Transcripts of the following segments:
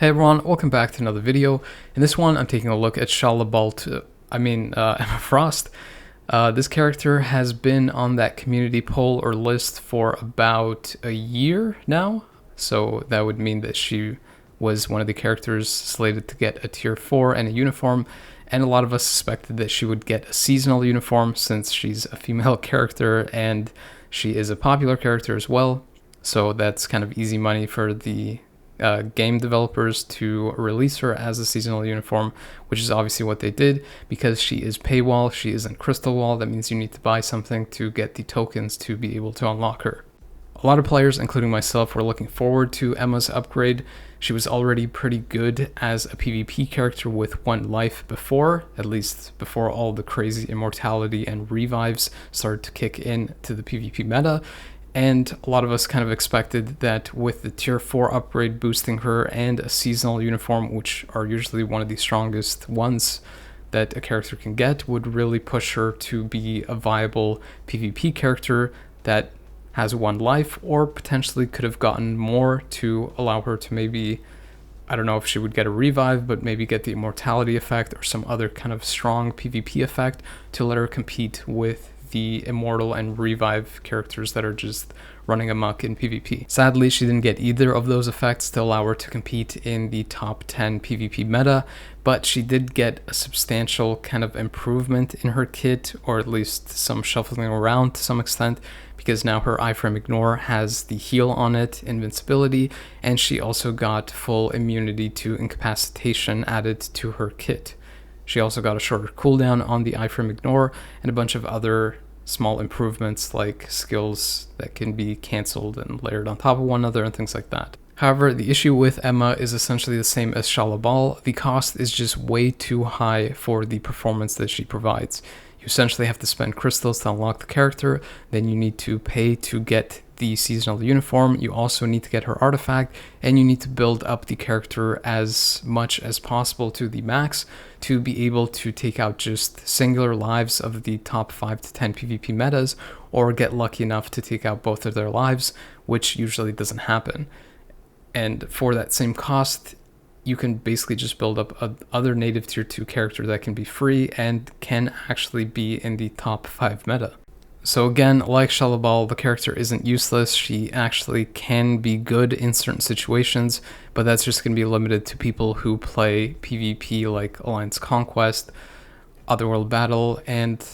Hey everyone, welcome back to another video. In this one, I'm taking a look at Emma Frost. This character has been on that community poll or list for about a year now, so that would mean that she was one of the characters slated to get a tier 4 and a uniform, and a lot of us suspected that she would get a seasonal uniform since she's a female character and she is a popular character as well, so that's kind of easy money for the game developers to release her as a seasonal uniform, which is obviously what they did because she is paywall, she isn't crystal wall. That means you need to buy something to get the tokens to be able to unlock her. A lot of players, including myself, were looking forward to Emma's upgrade. She was already pretty good as a PvP character with 1 life before, at least before all the crazy immortality and revives started to kick in to the PvP meta. And a lot of us kind of expected that with the tier 4 upgrade boosting her and a seasonal uniform, which are usually one of the strongest ones that a character can get, would really push her to be a viable PvP character that has 1 life, or potentially could have gotten more to allow her to maybe, I don't know if she would get a revive, but maybe get the immortality effect or some other kind of strong PvP effect to let her compete with the immortal and revive characters that are just running amok in PvP. Sadly, she didn't get either of those effects to allow her to compete in the top 10 PvP meta, but she did get a substantial kind of improvement in her kit, or at least some shuffling around to some extent, because now her iframe ignore has the heal on it, invincibility, and she also got full immunity to incapacitation added to her kit. She also got a shorter cooldown on the iframe ignore and a bunch of other small improvements like skills that can be cancelled and layered on top of one another and things like that. However, the issue with Emma is essentially the same as Shalabal. The cost is just way too high for the performance that she provides. You essentially have to spend crystals to unlock the character, then you need to pay to get the seasonal uniform, you also need to get her artifact, and you need to build up the character as much as possible to the max to be able to take out just singular lives of the top 5 to 10 PvP metas, or get lucky enough to take out both of their lives, which usually doesn't happen. And for that same cost, you can basically just build up other native tier 2 character that can be free and can actually be in the top 5 meta. So again, like Shalabal, the character isn't useless. She actually can be good in certain situations, but that's just going to be limited to people who play PvP like Alliance Conquest, Otherworld Battle, and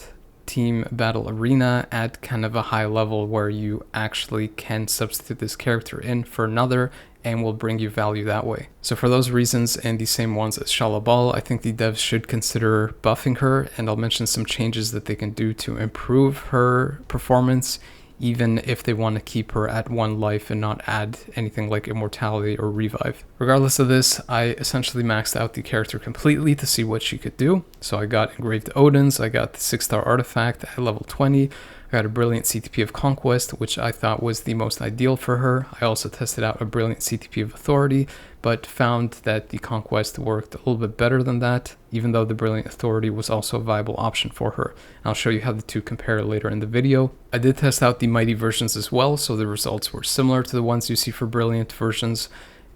Team Battle Arena at kind of a high level where you actually can substitute this character in for another and will bring you value that way. So for those reasons and the same ones as Shalabal, I think the devs should consider buffing her, and I'll mention some changes that they can do to improve her performance, even if they want to keep her at 1 life and not add anything like immortality or revive. Regardless of this, I essentially maxed out the character completely to see what she could do. So I got Engraved Odins, I got the 6-star artifact at level 20, I got a brilliant CTP of Conquest, which I thought was the most ideal for her. I also tested out a brilliant CTP of Authority, but found that the Conquest worked a little bit better than that, even though the brilliant Authority was also a viable option for her. And I'll show you how the two compare later in the video. I did test out the mighty versions as well, so the results were similar to the ones you see for brilliant versions.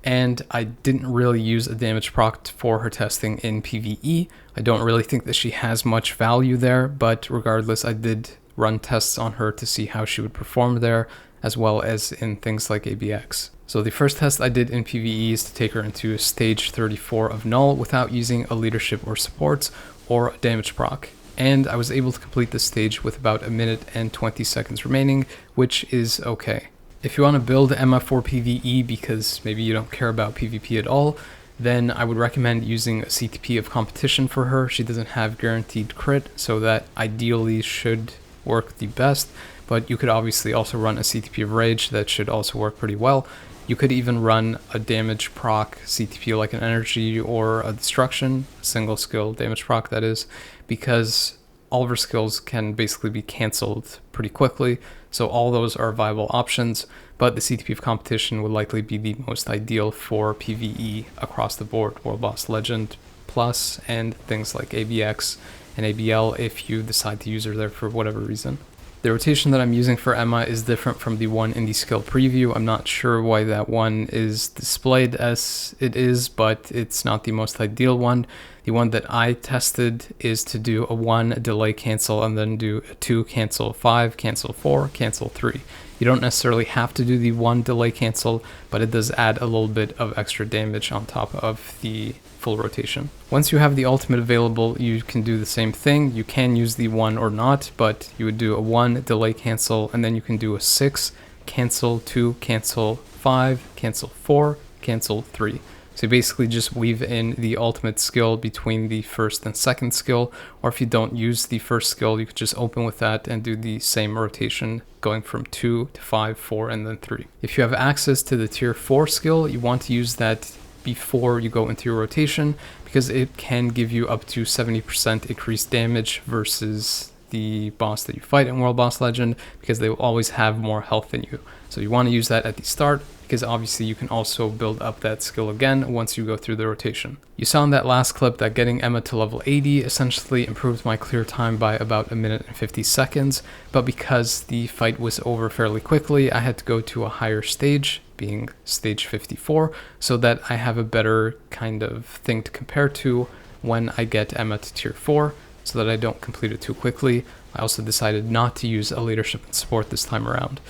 And I didn't really use a damage proc for her testing in PvE. I don't really think that she has much value there, but regardless, I did run tests on her to see how she would perform there, as well as in things like ABX. So the first test I did in PvE is to take her into stage 34 of Null without using a leadership or supports or a damage proc. And I was able to complete this stage with about 1 minute and 20 seconds remaining, which is okay. If you want to build Emma for PvE because maybe you don't care about PvP at all, then I would recommend using a CTP of Competition for her. She doesn't have guaranteed crit, so that ideally should work the best, but you could obviously also run a CTP of Rage that should also work pretty well. You could even run a damage proc CTP like an Energy or a Destruction, a single skill damage proc that is, because all of her skills can basically be cancelled pretty quickly, so all those are viable options, but the CTP of Competition would likely be the most ideal for PvE across the board, World Boss Legend Plus, and things like ABX and ABL if you decide to use her there for whatever reason. The rotation that I'm using for Emma is different from the one in the skill preview. I'm not sure why that one is displayed as it is, but it's not the most ideal one. The one that I tested is to do a 1 delay cancel and then do a 2 cancel 5, cancel 4, cancel 3. You don't necessarily have to do the 1 delay cancel, but it does add a little bit of extra damage on top of the full rotation. Once you have the ultimate available, you can do the same thing. You can use the 1 or not, but you would do a 1 delay cancel, and then you can do a 6 cancel 2, cancel 5, cancel 4, cancel 3. So you basically just weave in the ultimate skill between the first and second skill, or if you don't use the first skill, you could just open with that and do the same rotation going from 2 to 5, 4, and then 3. If you have access to the tier 4 skill, you want to use that before you go into your rotation, because it can give you up to 70% increased damage versus the boss that you fight in World Boss Legend, because they will always have more health than you. So you want to use that at the start, because obviously you can also build up that skill again once you go through the rotation. You saw in that last clip that getting Emma to level 80 essentially improved my clear time by about 1 minute and 50 seconds, but because the fight was over fairly quickly, I had to go to a higher stage, being stage 54, so that I have a better kind of thing to compare to when I get Emma to tier 4, so that I don't complete it too quickly. I also decided not to use a leadership and support this time around.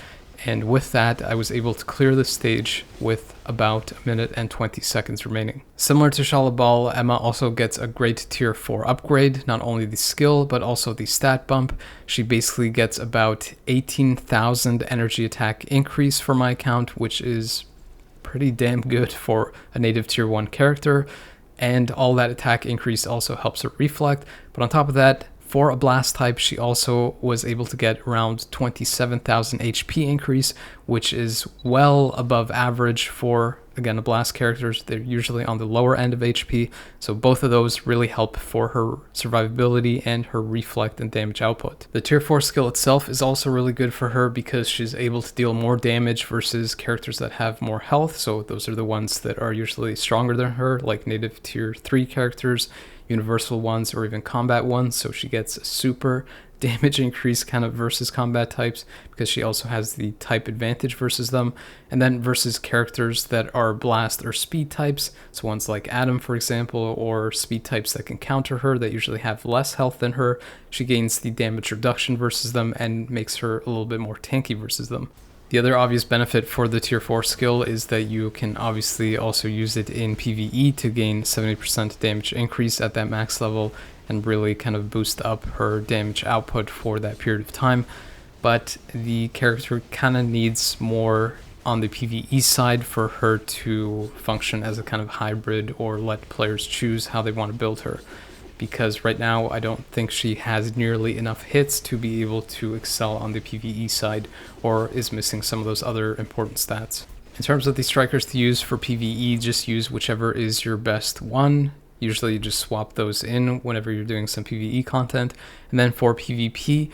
And with that, I was able to clear the stage with about 1 minute and 20 seconds remaining. Similar to Shalabal, Emma also gets a great tier 4 upgrade, not only the skill, but also the stat bump. She basically gets about 18,000 energy attack increase for my account, which is pretty damn good for a native tier 1 character. And all that attack increase also helps her reflect. But on top of that, for a blast type, she also was able to get around 27,000 HP increase, which is well above average for, again, a blast characters. They're usually on the lower end of HP, so both of those really help for her survivability and her reflect and damage output. The tier 4 skill itself is also really good for her because she's able to deal more damage versus characters that have more health, so those are the ones that are usually stronger than her, like native tier 3 characters, universal ones, or even combat ones. So she gets a super damage increase kind of versus combat types because she also has the type advantage versus them. And then versus characters that are blast or speed types, so ones like Adam, for example, or speed types that can counter her that usually have less health than her, she gains the damage reduction versus them and makes her a little bit more tanky versus them. The other obvious benefit for the tier 4 skill is that you can obviously also use it in PvE to gain 70% damage increase at that max level and really kind of boost up her damage output for that period of time. But the character kind of needs more on the PvE side for her to function as a kind of hybrid or let players choose how they want to build her. Because right now I don't think she has nearly enough hits to be able to excel on the PvE side, or is missing some of those other important stats. In terms of the strikers to use for PvE, just use whichever is your best one. Usually you just swap those in whenever you're doing some PvE content. And then for PvP,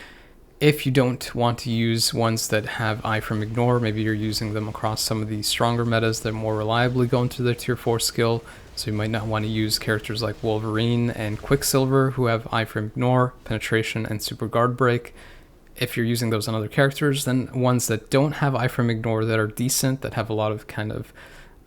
if you don't want to use ones that have Eye from Ignore, maybe you're using them across some of the stronger metas that more reliably go into their tier 4 skill, so you might not want to use characters like Wolverine and Quicksilver who have Eye from Ignore, Penetration, and Super Guard Break. If you're using those on other characters, then ones that don't have Eye from Ignore that are decent, that have a lot of kind of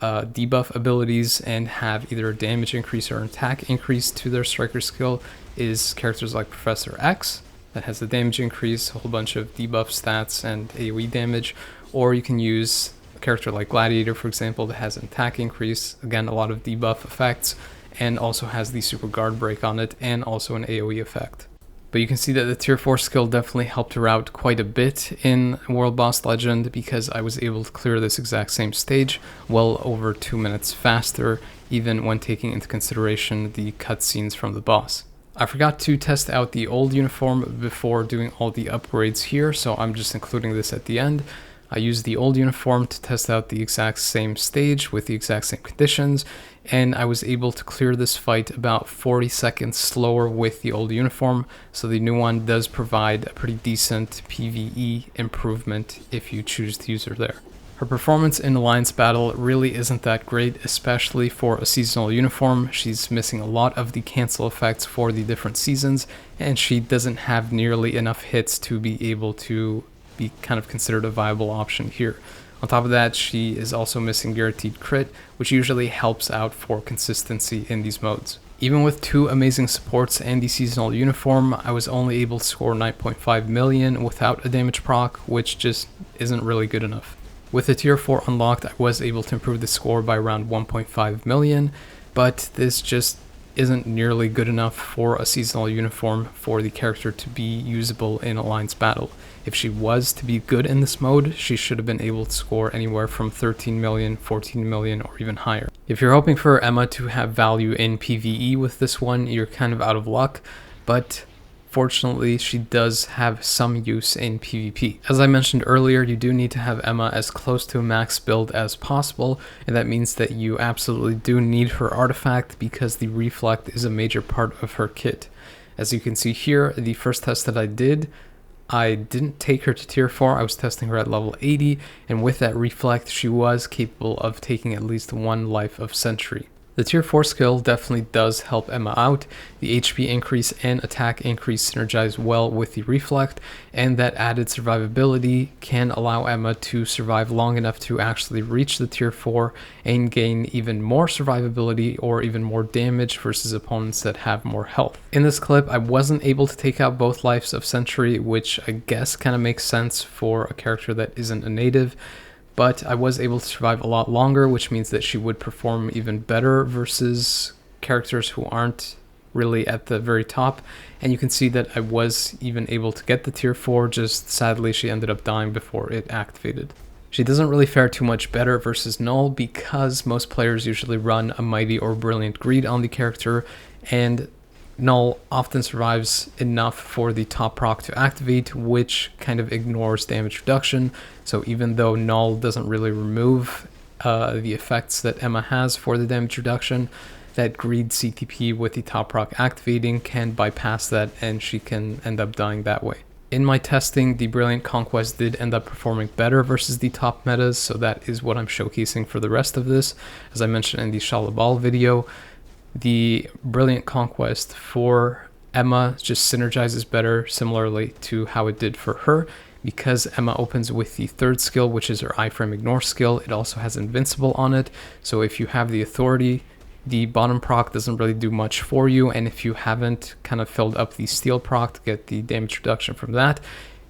debuff abilities and have either a damage increase or an attack increase to their striker skill, is characters like Professor X, that has the damage increase, a whole bunch of debuff stats and AoE damage, or you can use a character like Gladiator, for example, that has an attack increase, again a lot of debuff effects, and also has the Super Guard Break on it, and also an AoE effect. But you can see that the tier 4 skill definitely helped her out quite a bit in World Boss Legend, because I was able to clear this exact same stage well over 2 minutes faster, even when taking into consideration the cutscenes from the boss. I forgot to test out the old uniform before doing all the upgrades here, so I'm just including this at the end. I used the old uniform to test out the exact same stage with the exact same conditions, and I was able to clear this fight about 40 seconds slower with the old uniform, so the new one does provide a pretty decent PvE improvement if you choose to use her there. Her performance in Alliance Battle really isn't that great, especially for a seasonal uniform. She's missing a lot of the cancel effects for the different seasons, and she doesn't have nearly enough hits to be able to be kind of considered a viable option here. On top of that, she is also missing guaranteed crit, which usually helps out for consistency in these modes. Even with 2 amazing supports and the seasonal uniform, I was only able to score 9.5 million without a damage proc, which just isn't really good enough. With the tier 4 unlocked, I was able to improve the score by around 1.5 million, but this just isn't nearly good enough for a seasonal uniform for the character to be usable in Alliance Battle. If she was to be good in this mode, she should have been able to score anywhere from 13 million, 14 million, or even higher. If you're hoping for Emma to have value in PvE with this one, you're kind of out of luck, but fortunately she does have some use in PvP. As I mentioned earlier, you do need to have Emma as close to a max build as possible, and that means that you absolutely do need her artifact because the reflect is a major part of her kit. As you can see here, the first test that I didn't take her to tier 4, I was testing her at level 80, and with that reflect, she was capable of taking at least 1 life of sentry. The tier 4 skill definitely does help Emma out. The HP increase and attack increase synergize well with the reflect, and that added survivability can allow Emma to survive long enough to actually reach the tier 4 and gain even more survivability or even more damage versus opponents that have more health. In this clip, I wasn't able to take out both lives of sentry, which I guess kind of makes sense for a character that isn't a native, but I was able to survive a lot longer, which means that she would perform even better versus characters who aren't really at the very top. And you can see that I was even able to get the tier 4, just sadly she ended up dying before it activated. She doesn't really fare too much better versus Null because most players usually run a Mighty or Brilliant Greed on the character, and Null often survives enough for the top proc to activate, which kind of ignores damage reduction. So even though Null doesn't really remove the effects that Emma has for the damage reduction, that Greed CTP with the top proc activating can bypass that, and she can end up dying that way. In my testing, the Brilliant Conquest did end up performing better versus the top metas, so that is what I'm showcasing for the rest of this. As I mentioned in the Shalabal video, the Brilliant Conquest for Emma just synergizes better, similarly to how it did for her, because Emma opens with the 3rd skill, which is her iframe ignore skill. It also has invincible on it, so if you have the authority, the bottom proc doesn't really do much for you, and if you haven't kind of filled up the steel proc to get the damage reduction from that,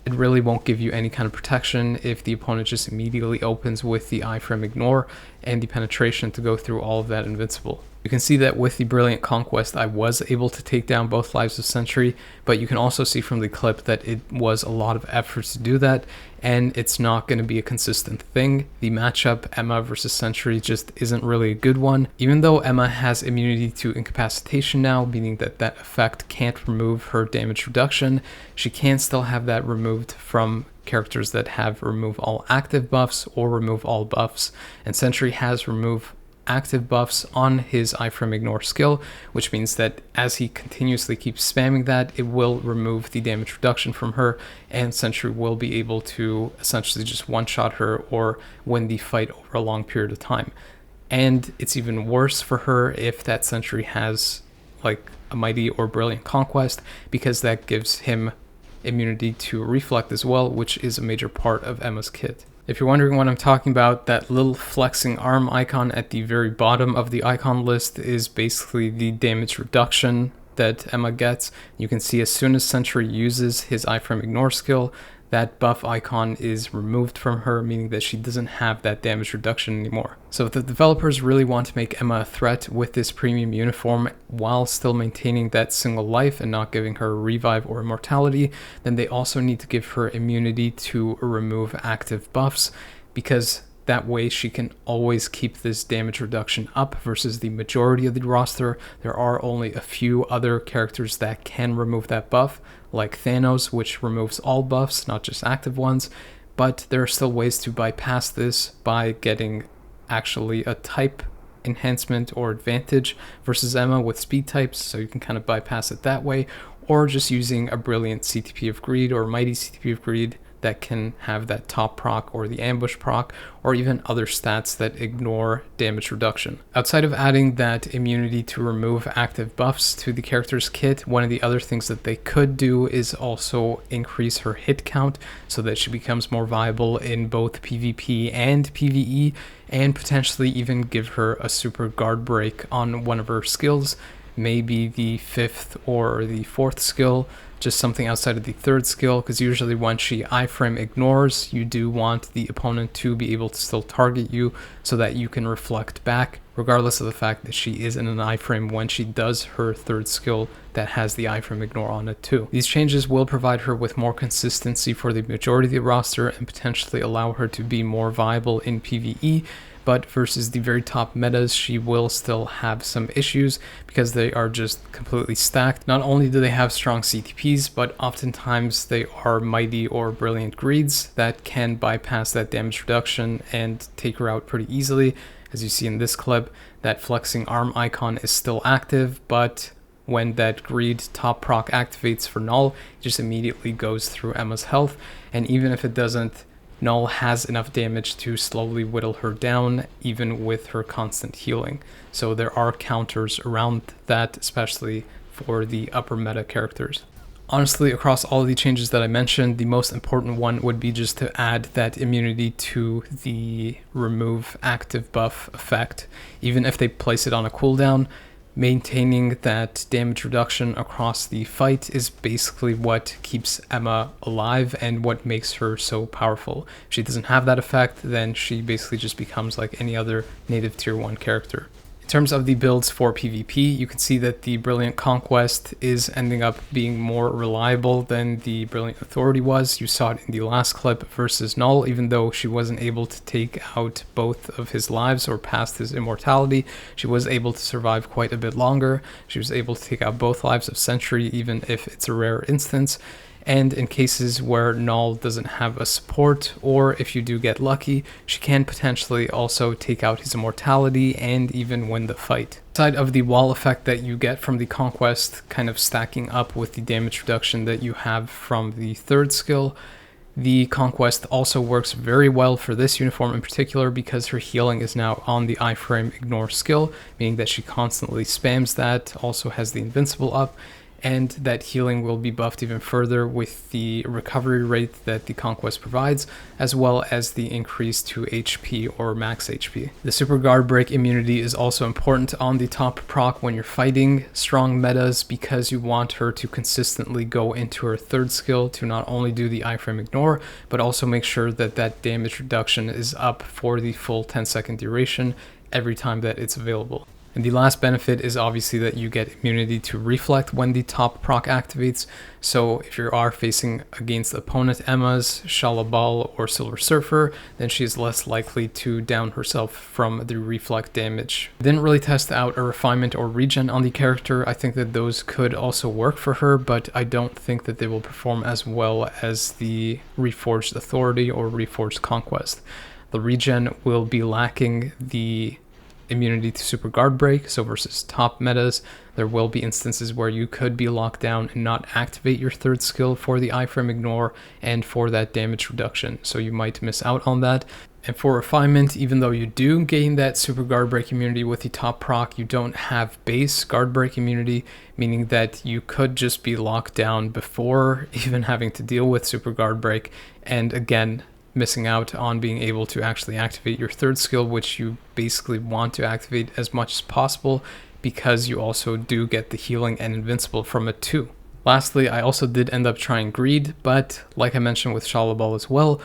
it really won't give you any kind of protection if the opponent just immediately opens with the iframe ignore and the penetration to go through all of that invincible. You can see that with the Brilliant Conquest, I was able to take down both lives of sentry, but you can also see from the clip that it was a lot of effort to do that, and it's not going to be a consistent thing. The matchup Emma versus sentry just isn't really a good one. Even though Emma has immunity to incapacitation now, meaning that that effect can't remove her damage reduction, she can still have that removed from characters that have remove all active buffs or remove all buffs, and sentry has remove active buffs on his iframe ignore skill, which means that as he continuously keeps spamming that, it will remove the damage reduction from her, and sentry will be able to essentially just one-shot her or win the fight over a long period of time. And it's even worse for her if that sentry has like a Mighty or Brilliant Conquest, because that gives him immunity to reflect as well, which is a major part of Emma's kit. If you're wondering what I'm talking about, that little flexing arm icon at the very bottom of the icon list is basically the damage reduction that Emma gets. You can see as soon as Sentry uses his iframe ignore skill, that buff icon is removed from her, meaning that she doesn't have that damage reduction anymore. So if the developers really want to make Emma a threat with this premium uniform while still maintaining that single life and not giving her revive or immortality, then they also need to give her immunity to remove active buffs, because that way she can always keep this damage reduction up versus the majority of the roster. There are only a few other characters that can remove that buff, like Thanos, which removes all buffs, not just active ones, but there are still ways to bypass this by getting actually a type enhancement or advantage versus Emma with speed types, so you can kind of bypass it that way, or just using a Brilliant CTP of Greed or Mighty CTP of Greed that can have that top proc or the ambush proc, or even other stats that ignore damage reduction. Outside of adding that immunity to remove active buffs to the character's kit, one of the other things that they could do is also increase her hit count so that she becomes more viable in both PvP and PvE, and potentially even give her a super guard break on one of her skills, maybe the 5th or the 4th skill, just something outside of the 3rd skill, because usually when she iframe ignores, you do want the opponent to be able to still target you so that you can reflect back, regardless of the fact that she is in an iframe when she does her 3rd skill that has the iframe ignore on it too. These changes will provide her with more consistency for the majority of the roster and potentially allow her to be more viable in PvE, but versus the very top metas, she will still have some issues because they are just completely stacked. Not only do they have strong CTPs, but oftentimes they are mighty or brilliant greeds that can bypass that damage reduction and take her out pretty easily. As you see in this clip, that flexing arm icon is still active, but when that greed top proc activates for Null, it just immediately goes through Emma's health, and even if it doesn't, Null has enough damage to slowly whittle her down, even with her constant healing. So there are counters around that, especially for the upper meta characters. Honestly, across all of the changes that I mentioned, the most important one would be just to add that immunity to the remove active buff effect. Even if they place it on a cooldown, maintaining that damage reduction across the fight is basically what keeps Emma alive and what makes her so powerful. If she doesn't have that effect, then she basically just becomes like any other native tier 1 character. In terms of the builds for PvP, you can see that the Brilliant Conquest is ending up being more reliable than the Brilliant Authority was. You saw it in the last clip versus Null. Even though she wasn't able to take out both of his lives or past his immortality, she was able to survive quite a bit longer. She was able to take out both lives of Sentry, even if it's a rare instance. And in cases where Null doesn't have a support, or if you do get lucky, she can potentially also take out his immortality and even win the fight. Aside of the wall effect that you get from the Conquest kind of stacking up with the damage reduction that you have from the 3rd skill, the Conquest also works very well for this uniform in particular because her healing is now on the iframe ignore skill, meaning that she constantly spams that, also has the invincible up, and that healing will be buffed even further with the recovery rate that the Conquest provides, as well as the increase to HP or max HP. The Super Guard Break immunity is also important on the top proc when you're fighting strong metas because you want her to consistently go into her 3rd skill to not only do the iframe ignore, but also make sure that that damage reduction is up for the full 10-second duration every time that it's available. And the last benefit is obviously that you get immunity to reflect when the top proc activates. So if you are facing against opponent Emmas, Shalabal, or Silver Surfer, then she is less likely to down herself from the reflect damage. I didn't really test out a refinement or regen on the character. I think that those could also work for her, but I don't think that they will perform as well as the Reforged Authority or Reforged Conquest. The regen will be lacking the immunity to Super Guard Break, so versus top metas, there will be instances where you could be locked down and not activate your 3rd skill for the iframe ignore and for that damage reduction, so you might miss out on that. And for refinement, even though you do gain that Super Guard Break immunity with the top proc, you don't have base Guard Break immunity, meaning that you could just be locked down before even having to deal with Super Guard Break, and again, missing out on being able to actually activate your 3rd skill, which you basically want to activate as much as possible because you also do get the healing and invincible from it too. Lastly, I also did end up trying Greed, but like I mentioned with Shalabal as well,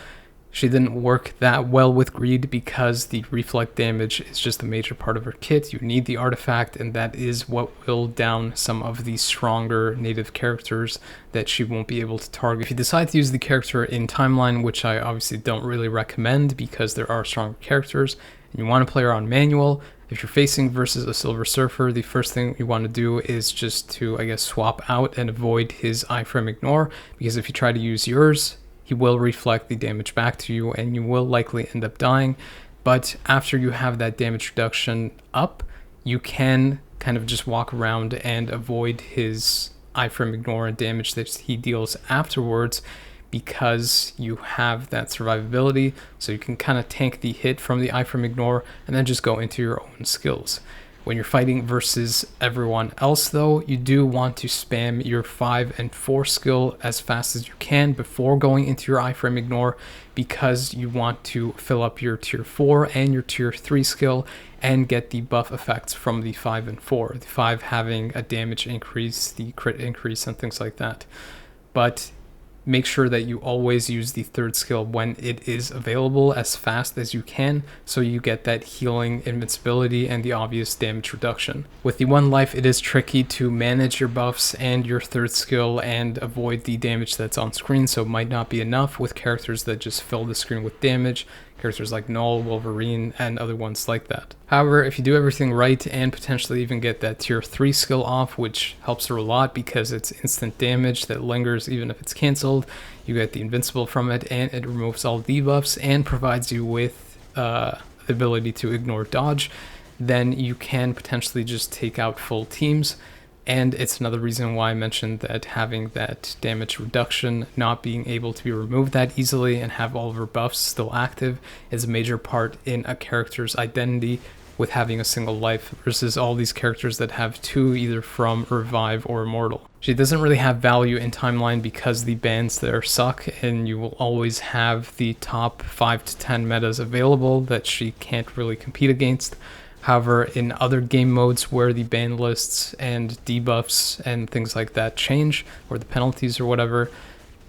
she didn't work that well with Greed because the reflect damage is just a major part of her kit. You need the artifact, and that is what will down some of the stronger native characters that she won't be able to target. If you decide to use the character in Timeline, which I obviously don't really recommend because there are stronger characters, and you want to play her on manual, if you're facing versus a Silver Surfer, the first thing you want to do is just to, I guess, swap out and avoid his iframe ignore, because if you try to use yours, he will reflect the damage back to you and you will likely end up dying. But after you have that damage reduction up, you can kind of just walk around and avoid his iframe ignore and damage that he deals afterwards, because you have that survivability, so you can kind of tank the hit from the iframe ignore and then just go into your own skills. When you're fighting versus everyone else though, you do want to spam your 5 and 4 skill as fast as you can before going into your iframe ignore, because you want to fill up your tier 4 and your tier 3 skill and get the buff effects from the 5 and 4. The 5 having a damage increase, the crit increase, and things like that. But make sure that you always use the 3rd skill when it is available as fast as you can, so you get that healing, invincibility, and the obvious damage reduction. With the 1 life, it is tricky to manage your buffs and your 3rd skill and avoid the damage that's on screen, so it might not be enough with characters that just fill the screen with damage, characters like Null, Wolverine, and other ones like that. However, if you do everything right and potentially even get that tier 3 skill off, which helps her a lot because it's instant damage that lingers even if it's cancelled, you get the invincible from it, and it removes all debuffs and provides you with the ability to ignore dodge, then you can potentially just take out full teams. And it's another reason why I mentioned that having that damage reduction, not being able to be removed that easily and have all of her buffs still active, is a major part in a character's identity with having a single life versus all these characters that have 2 either from revive or immortal. She doesn't really have value in timeline because the bans there suck, and you will always have the top 5 to 10 metas available that she can't really compete against. However, in other game modes where the ban lists and debuffs and things like that change, or the penalties or whatever,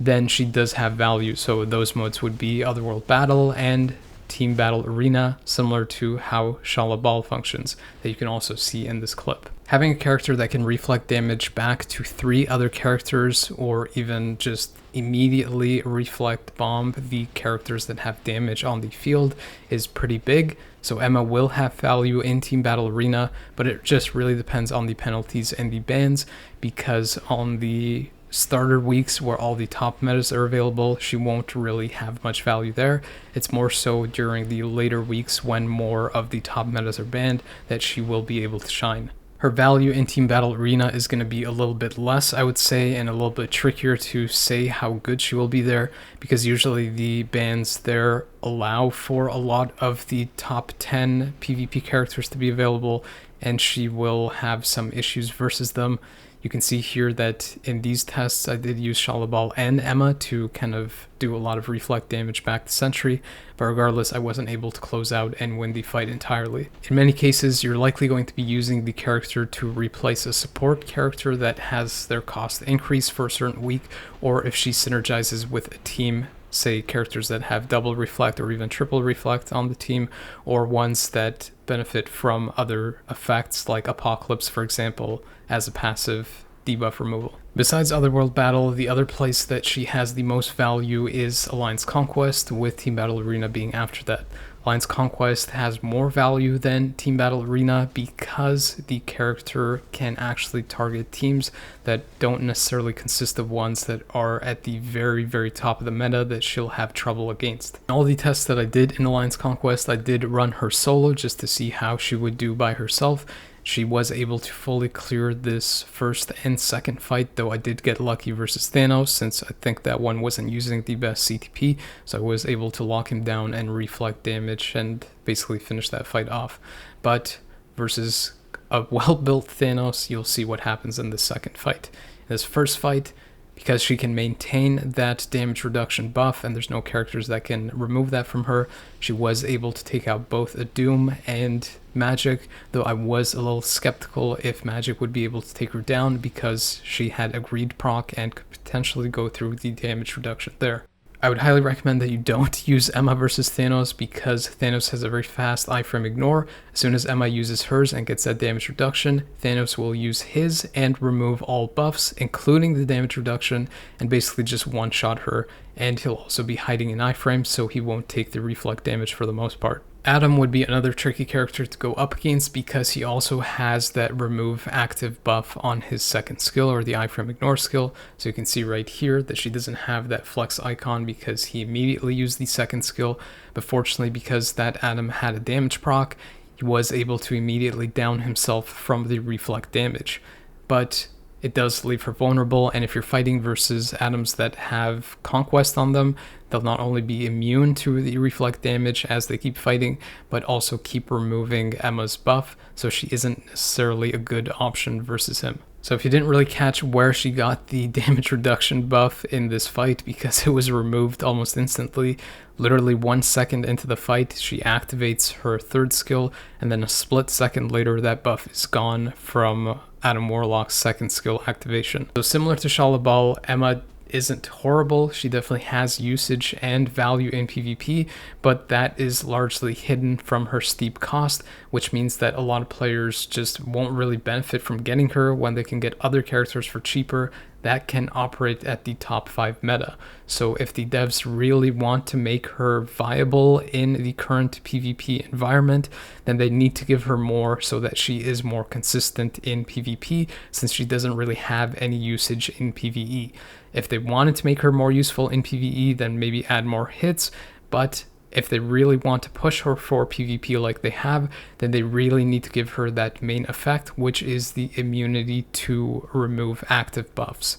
then she does have value. So those modes would be Otherworld Battle and Team Battle Arena, similar to how Shala Ball functions, that you can also see in this clip. Having a character that can reflect damage back to 3 other characters, or even just immediately reflect bomb the characters that have damage on the field, is pretty big. So Emma will have value in Team Battle Arena, but it just really depends on the penalties and the bans, because on the starter weeks where all the top metas are available, she won't really have much value there. It's more so during the later weeks when more of the top metas are banned that she will be able to shine. Her value in Team Battle Arena is going to be a little bit less, I would say, and a little bit trickier to say how good she will be there, because usually the bans there allow for a lot of the top 10 PvP characters to be available, and she will have some issues versus them. You can see here that in these tests I did use Shala Ball and Emma to kind of do a lot of reflect damage back to Sentry, but regardless I wasn't able to close out and win the fight entirely. In many cases you're likely going to be using the character to replace a support character that has their cost increase for a certain week, or if she synergizes with a team, say characters that have double reflect or even triple reflect on the team, or ones that benefit from other effects like Apocalypse, for example, as a passive debuff removal. Besides Otherworld Battle, the other place that she has the most value is Alliance Conquest, with Team Battle Arena being after that. Alliance Conquest has more value than Team Battle Arena because the character can actually target teams that don't necessarily consist of ones that are at the very, very top of the meta that she'll have trouble against. In all the tests that I did in Alliance Conquest, I did run her solo just to see how she would do by herself. She was able to fully clear this first and second fight, though I did get lucky versus Thanos, since I think that one wasn't using the best CTP, so I was able to lock him down and reflect damage and basically finish that fight off. But versus a well-built Thanos, you'll see what happens in the second fight. In this first fight, because she can maintain that damage reduction buff and there's no characters that can remove that from her, she was able to take out both a Doom and Magic, though I was a little skeptical if Magic would be able to take her down because she had agreed proc and could potentially go through the damage reduction there. I would highly recommend that you don't use Emma versus Thanos because Thanos has a very fast iframe ignore. As soon as Emma uses hers and gets that damage reduction, Thanos will use his and remove all buffs, including the damage reduction, and basically just one-shot her, and he'll also be hiding in iframe, so he won't take the reflect damage for the most part. Adam would be another tricky character to go up against because he also has that remove active buff on his second skill, or the iframe ignore skill. So you can see right here that she doesn't have that flex icon because he immediately used the second skill, but fortunately because that Adam had a damage proc, he was able to immediately down himself from the reflect damage. But it does leave her vulnerable, and if you're fighting versus atoms that have conquest on them, they'll not only be immune to the reflect damage as they keep fighting, but also keep removing Emma's buff, so she isn't necessarily a good option versus him. So if you didn't really catch where she got the damage reduction buff in this fight, because it was removed almost instantly, literally 1 second into the fight, she activates her third skill, and then a split second later, that buff is gone from Adam Warlock's second skill activation. So similar to Shalabal, Emma isn't horrible. She definitely has usage and value in PvP, but that is largely hidden from her steep cost, which means that a lot of players just won't really benefit from getting her when they can get other characters for cheaper that can operate at the top 5 meta. So if the devs really want to make her viable in the current PvP environment, then they need to give her more so that she is more consistent in PvP, since she doesn't really have any usage in PvE. If they wanted to make her more useful in PvE, then maybe add more hits, but if they really want to push her for PvP like they have, then they really need to give her that main effect, which is the immunity to remove active buffs.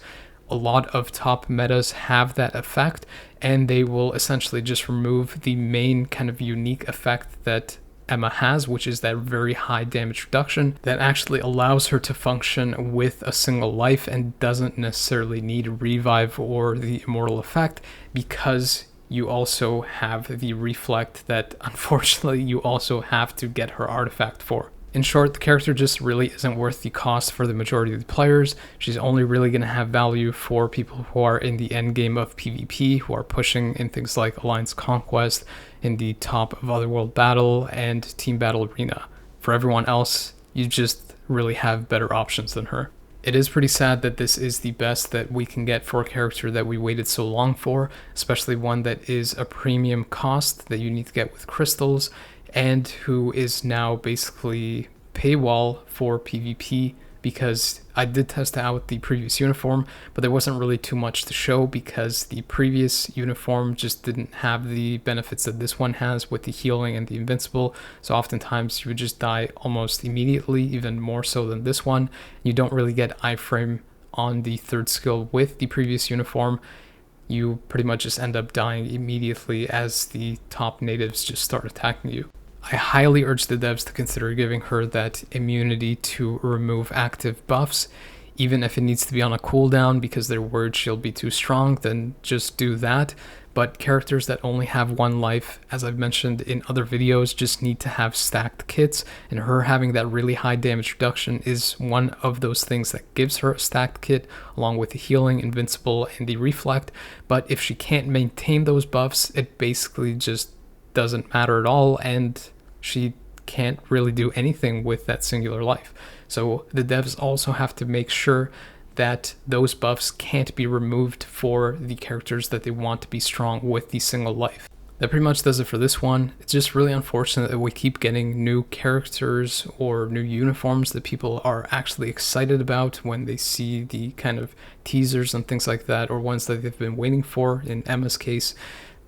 A lot of top metas have that effect, and they will essentially just remove the main kind of unique effect that Emma has, which is that very high damage reduction that actually allows her to function with a single life and doesn't necessarily need revive or the immortal effect, because you also have the reflect that unfortunately you also have to get her artifact for. In short, the character just really isn't worth the cost for the majority of the players. She's only really going to have value for people who are in the end game of PvP, who are pushing in things like Alliance Conquest, in the top of Otherworld Battle, and Team Battle Arena. For everyone else, you just really have better options than her. It is pretty sad that this is the best that we can get for a character that we waited so long for, especially one that is a premium cost that you need to get with crystals, and who is now basically paywall for PvP, because I did test out the previous uniform, but there wasn't really too much to show because the previous uniform just didn't have the benefits that this one has with the healing and the invincible. So oftentimes you would just die almost immediately, even more so than this one. You don't really get iframe on the third skill with the previous uniform. You pretty much just end up dying immediately as the top natives just start attacking you. I highly urge the devs to consider giving her that immunity to remove active buffs, even if it needs to be on a cooldown because they're worried she'll be too strong, then just do that. But characters that only have 1 life, as I've mentioned in other videos, just need to have stacked kits, and her having that really high damage reduction is one of those things that gives her a stacked kit, along with the healing, invincible, and the reflect. But if she can't maintain those buffs, it basically just doesn't matter at all, and she can't really do anything with that singular life. So the devs also have to make sure that those buffs can't be removed for the characters that they want to be strong with the single life. That pretty much does it for this one. It's just really unfortunate that we keep getting new characters or new uniforms that people are actually excited about when they see the kind of teasers and things like that, or ones that they've been waiting for in Emma's case,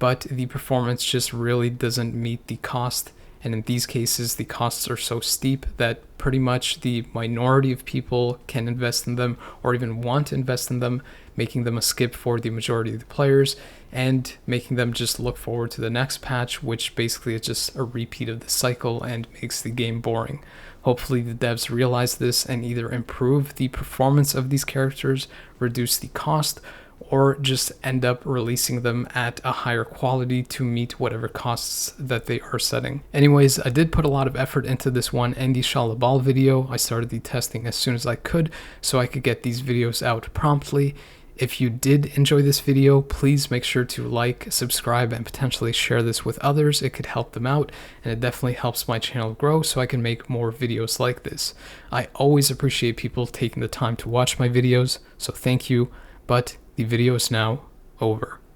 but the performance just really doesn't meet the cost. And in these cases, the costs are so steep that pretty much the minority of people can invest in them or even want to invest in them, making them a skip for the majority of the players and making them just look forward to the next patch, which basically is just a repeat of the cycle and makes the game boring. Hopefully the devs realize this and either improve the performance of these characters, reduce the cost, or just end up releasing them at a higher quality to meet whatever costs that they are setting. Anyways, I did put a lot of effort into this one and the Shalabal video. I started the testing as soon as I could so I could get these videos out promptly. If you did enjoy this video, please make sure to like, subscribe, and potentially share this with others. It could help them out, and it definitely helps my channel grow so I can make more videos like this. I always appreciate people taking the time to watch my videos, so thank you, but the video is now over.